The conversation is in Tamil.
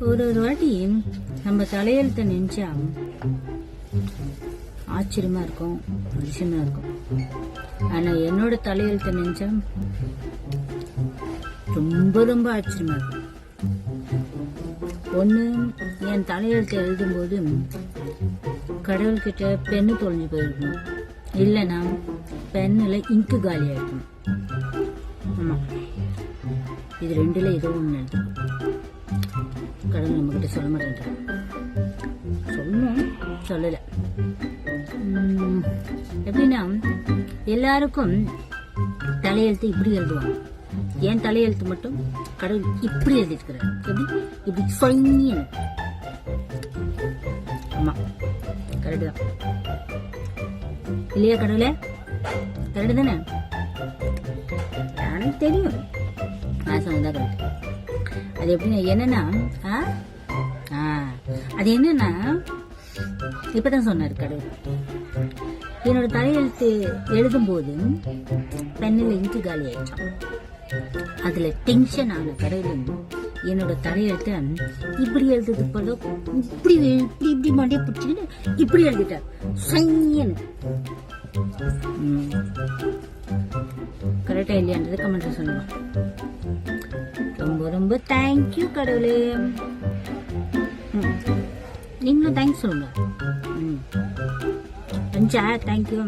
ஒரு வாட்டி நம்ம தலையெழுத்த நினைச்சா ஆச்சரியமா இருக்கும், அதிசயமா இருக்கும். ஆனா என்னோட தலையெழுத்த நினைச்சா ரொம்ப ரொம்ப ஆச்சரியமா இருக்கும். ஒண்ணு, என் தலையெழுத்து எழுதும்போது கடவுள்கிட்ட பெண்ணு தொலைஞ்சு போயிருக்கணும், இல்லைன்னா பெண்ணுல இங்கு காலி ஆயிருக்கணும். ஆமா, இது ரெண்டுல ஏதோ ஒண்ணு எழுதும். கடவுள் நம்ம கிட்ட சொல்ல மாட்டேன், சொல்லணும், சொல்லல. எப்படின்னா எல்லாருக்கும் தலையெழுத்து இப்படி எழுதுவாங்க, என் தலையெழுத்து மட்டும் கடவுள் இப்படி எழுதிருக்கிறார். எப்படி? இப்படி சொல்லி. ஆமா, கரெக்டு தான் இல்லையா கடவுளே? கரெக்டு தானே? எனக்கு தெரியும், நான் சொன்னதா கரெக்ட். அது எப்படின்னா என்னன்னா அது என்னன்னா இப்பதான் சொன்னாரு கடவுள். என்னோட தலையெழுத்து எழுதும் போது பெண்ணில் இங்கு காலி ஆயிடுச்சான். அதுல டென்ஷன் ஆன கடவுள் என்னோட தலையெழுத்த இப்படி எழுதுறது போல இப்படி இப்படி இப்படி மண்டிய பிடிச்சிட்டு இப்படி எழுதிட்டார். கரெக்டா இல்லையான்றது கமெண்ட்ல சொல்லுவான். ரொம்ப ரொம்ப தேங்க்யூ கடவுளே. நீங்களும் தேங்க்ஸ் சொல்லுங்க. தேங்க்யூ.